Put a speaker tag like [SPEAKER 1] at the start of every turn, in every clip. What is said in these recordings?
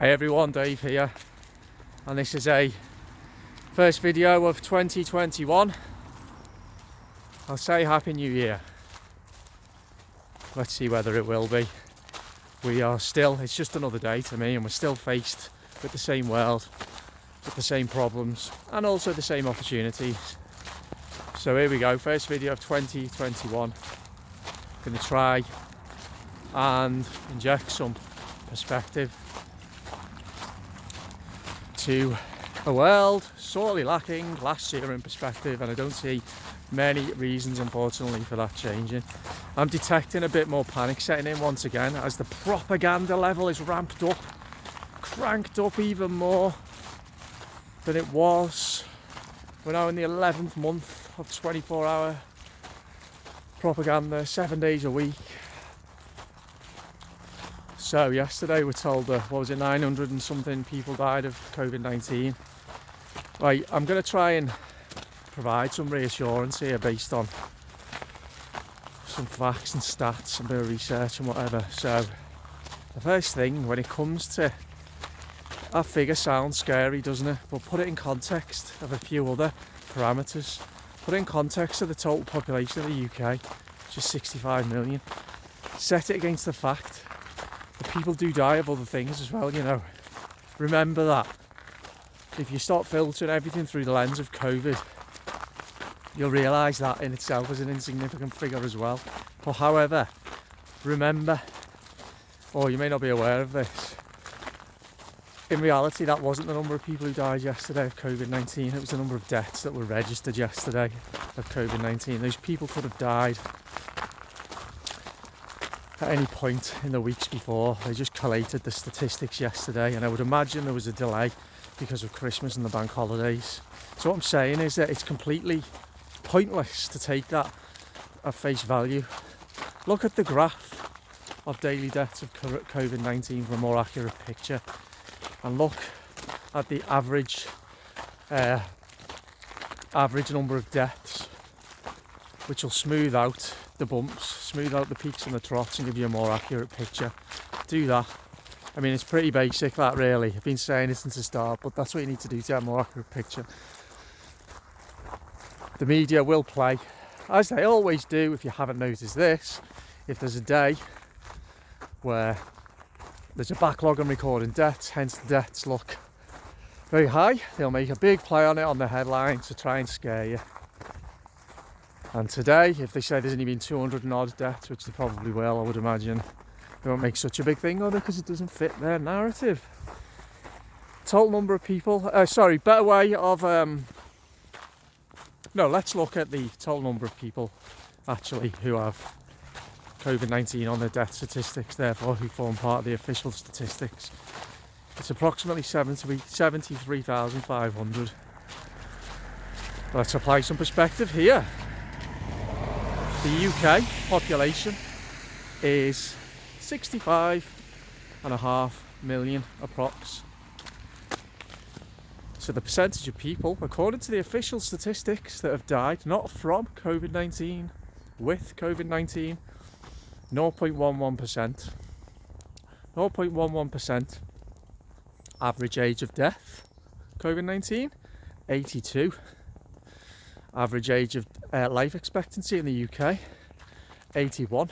[SPEAKER 1] Hey everyone, Dave here, and this is a first video of 2021. I'll say Happy New Year. Let's see whether it will be. It's just another day to me, and we're still faced with the same world, with the same problems, and also the same opportunities. So here we go, first video of 2021. Gonna try and inject some perspective to a world sorely lacking last year in perspective, and I don't see many reasons, unfortunately, for that changing. I'm detecting a bit more panic setting in once again as the propaganda level is ramped up, cranked up even more than it was. We're now in the 11th month of 24-hour propaganda, 7 days a week. So yesterday we're told that, 900 and something people died of COVID-19. Right, I'm going to try and provide some reassurance here based on some facts and stats, a bit of research and whatever. So the first thing, when it comes to that figure, sounds scary, doesn't it? But put it in context of a few other parameters. Put it in context of the total population of the UK, which is 65 million. Set it against the fact that people do die of other things as well, you know. Remember that. If you start filtering everything through the lens of COVID, you'll realise that in itself is an insignificant figure as well. But however, remember, or you may not be aware of this, in reality that wasn't the number of people who died yesterday of COVID-19, it was the number of deaths that were registered yesterday of COVID-19. Those people could have died at any point in the weeks before. They just collated the statistics yesterday, and I would imagine there was a delay because of Christmas and the bank holidays. So what I'm saying is that it's completely pointless to take that at face value. Look at the graph of daily deaths of COVID-19 for a more accurate picture, and look at the average number of deaths, which will smooth out the bumps, smooth out the peaks and the troughs, and give you a more accurate picture. Do that. I mean, it's pretty basic, that, really. I've been saying it since the start, but that's what you need to do to have a more accurate picture. The media will play, as they always do. If you haven't noticed this, if there's a day where there's a backlog on recording deaths, hence the deaths look very high, they'll make a big play on it on the headline to try and scare you. And today, if they say there's only been 200 and odd deaths, which they probably will, I would imagine, they won't make such a big thing of it because it doesn't fit their narrative. Total number of people, better way of, let's look at the total number of people actually who have COVID-19 on their death statistics, therefore who form part of the official statistics. It's approximately 73,500. Let's apply some perspective here. The UK population is 65.5 million approx. So the percentage of people, according to the official statistics, that have died not from COVID-19, with COVID-19, 0.11%. 0.11%. Average age of death, COVID-19, 82. Average age of life expectancy in the UK, 81.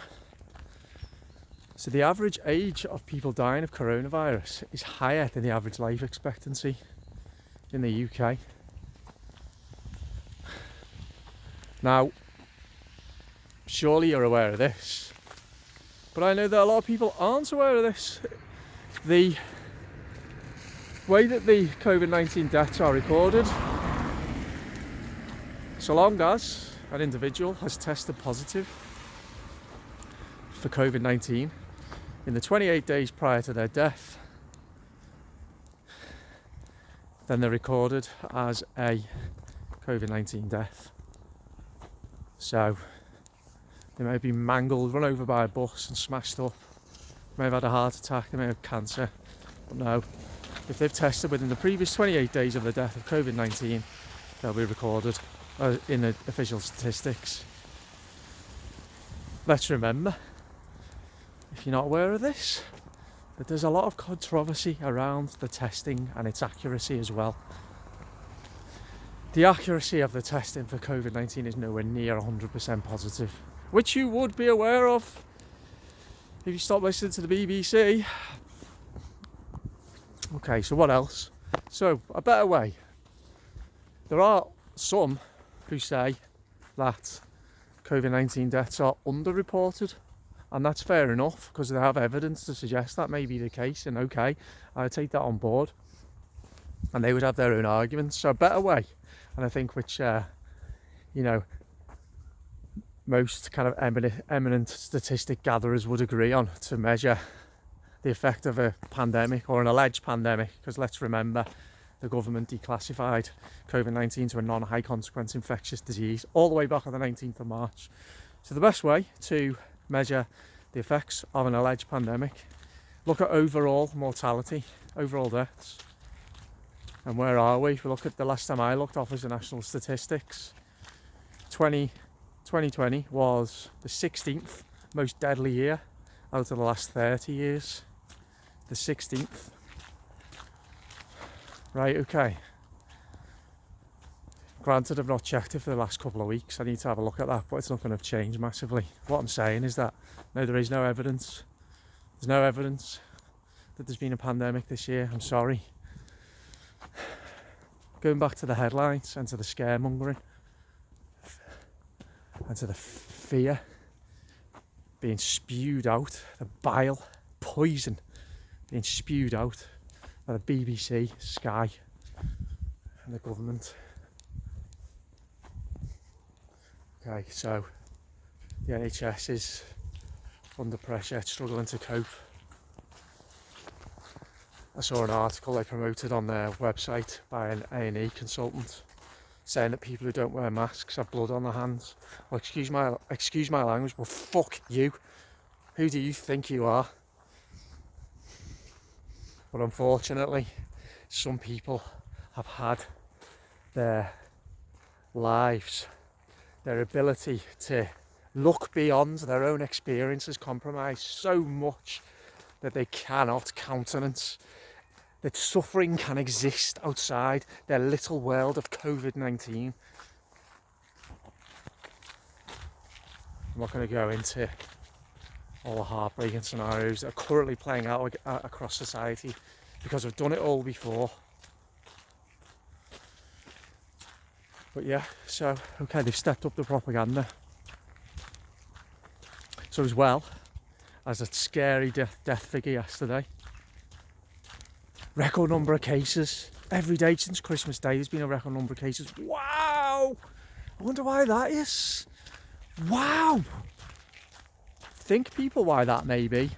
[SPEAKER 1] So the average age of people dying of coronavirus is higher than the average life expectancy in the UK. Now, surely you're aware of this, but I know that a lot of people aren't aware of this. The way that the COVID-19 deaths are recorded, so long as an individual has tested positive for COVID-19 in the 28 days prior to their death, then they're recorded as a COVID-19 death. So they may have been mangled, run over by a bus and smashed up, may have had a heart attack, they may have cancer, but no, if they've tested within the previous 28 days of the death of COVID-19, they'll be recorded in the official statistics. Let's remember, if you're not aware of this, that there's a lot of controversy around the testing and its accuracy as well. The accuracy of the testing for COVID-19 is nowhere near 100% positive, which you would be aware of if you stop listening to the BBC. Okay, so what else? So, a better way. There are some who say that COVID-19 deaths are underreported, and that's fair enough because they have evidence to suggest that may be the case, and okay, I take that on board, and they would have their own arguments. So a better way, and I think which most kind of eminent statistic gatherers would agree on, to measure the effect of a pandemic or an alleged pandemic, because let's remember the government declassified COVID-19 to a non-high consequence infectious disease all the way back on the 19th of March. So the best way to measure the effects of an alleged pandemic, look at overall mortality, overall deaths. And where are we? If we look at the last time I looked, Office of National Statistics, 2020 was the 16th most deadly year out of the last 30 years. The 16th. Right, okay. Granted, I've not checked it for the last couple of weeks. I need to have a look at that, but it's not going to change massively. What I'm saying is that, no, there is no evidence. There's no evidence that there's been a pandemic this year. I'm sorry. Going back to the headlines and to the scaremongering and to the fear being spewed out, the bile, poison being spewed out by the BBC, Sky and the government. Okay, so the NHS is under pressure, it's struggling to cope. I saw an article they promoted on their website by an A&E consultant saying that people who don't wear masks have blood on their hands. Well, excuse my language, but fuck you. Who do you think you are? But unfortunately, some people have had their lives, their ability to look beyond their own experiences compromised so much that they cannot countenance that suffering can exist outside their little world of COVID-19. I'm not going to go into all the heartbreaking scenarios that are currently playing out across society, because I've done it all before. But yeah, so okay, they've stepped up the propaganda. So as well as that scary death figure yesterday, record number of cases. Every day since Christmas Day there's been a record number of cases. Wow! I wonder why that is. Wow! Think, people, why that may be.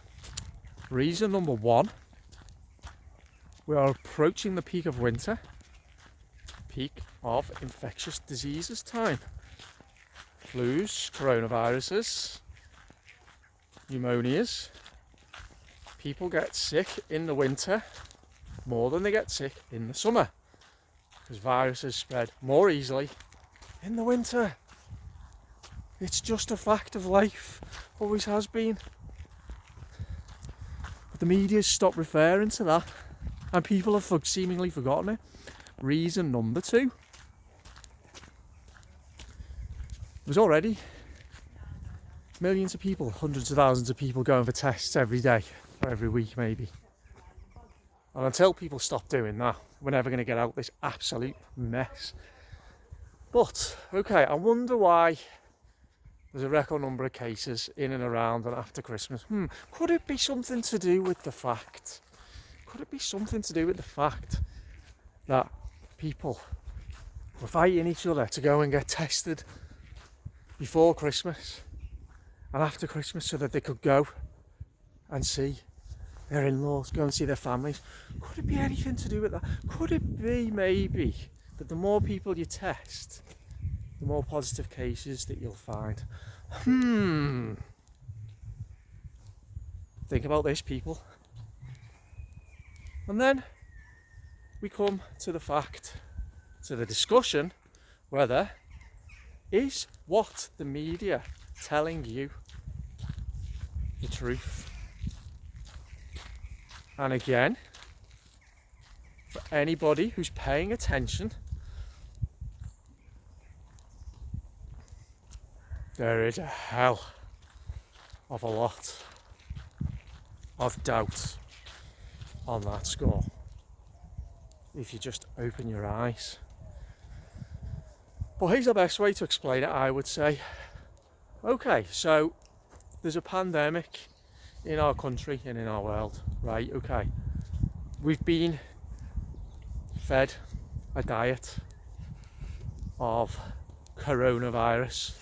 [SPEAKER 1] Reason number one, we are approaching the peak of winter. Peak of infectious diseases time. Flus, coronaviruses, pneumonias. People get sick in the winter more than they get sick in the summer, because viruses spread more easily in the winter. It's just a fact of life, always has been. But the media's stopped referring to that, and people have seemingly forgotten it. Reason number two, there's already millions of people, hundreds of thousands of people going for tests every day, or every week maybe. And until people stop doing that, we're never going to get out this absolute mess. But, okay, I wonder why there's a record number of cases in and around and after Christmas. Could it be something to do with the fact? Could it be something to do with the fact that people were fighting each other to go and get tested before Christmas and after Christmas, so that they could go and see their in-laws, go and see their families? Could it be anything to do with that? Could it be maybe that the more people you test, the more positive cases that you'll find? Think about this, people. And then we come to the fact, to the discussion, whether is what the media telling you the truth? And again, for anybody who's paying attention, there is a hell of a lot of doubt on that score if you just open your eyes. But here's the best way to explain it, I would say. Okay, so there's a pandemic in our country and in our world, right? Okay, we've been fed a diet of coronavirus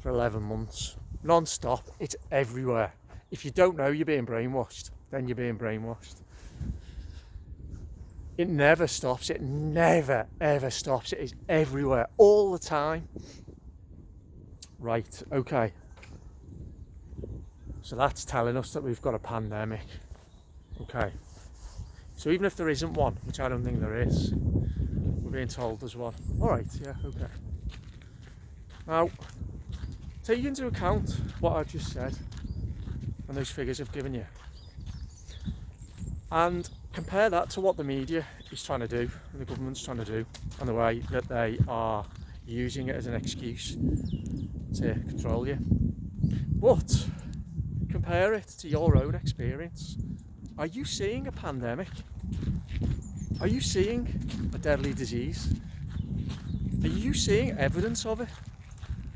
[SPEAKER 1] for 11 months, non-stop. It's everywhere. If you don't know you're being brainwashed, then you're being brainwashed. It never stops. It never ever stops. It is everywhere all the time. Right, okay. So that's telling us that we've got a pandemic. Okay. So even if there isn't one, which I don't think there is, we're being told there's one. Alright, yeah, okay. Now, take into account what I've just said and those figures I've given you. And compare that to what the media is trying to do and the government's trying to do, and the way that they are using it as an excuse to control you. But compare it to your own experience. Are you seeing a pandemic? Are you seeing a deadly disease? Are you seeing evidence of it?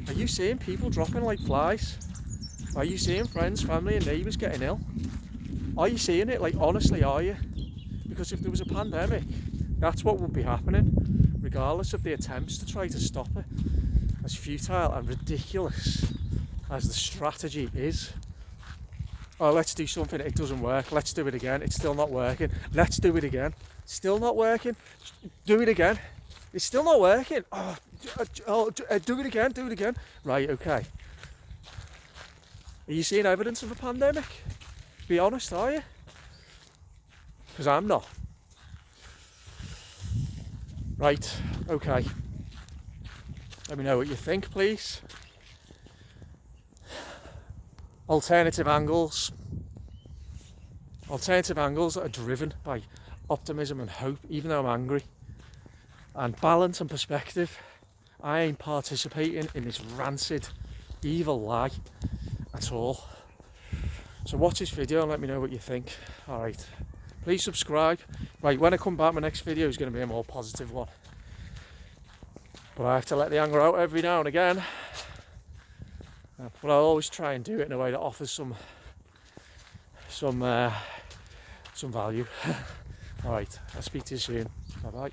[SPEAKER 1] Are you seeing people dropping like flies? Are you seeing friends, family and neighbours getting ill? Are you seeing it? Like, honestly, are you? Because if there was a pandemic, that's what would be happening, regardless of the attempts to try to stop it. As futile and ridiculous as the strategy is. Oh, let's do something, it doesn't work, let's do it again, it's still not working, let's do it again, still not working, do it again, it's still not working, do it again. Right, okay. Are you seeing evidence of a pandemic? Be honest, are you? Because I'm not. Right, okay. Let me know what you think, please. Alternative angles that are driven by optimism and hope, even though I'm angry. And balance and perspective. I ain't participating in this rancid, evil lie at all. So watch this video and let me know what you think. Alright, please subscribe. Right, when I come back, my next video is going to be a more positive one. But I have to let the anger out every now and again. But I'll always try and do it in a way that offers some value. Alright, I'll speak to you soon. Bye bye.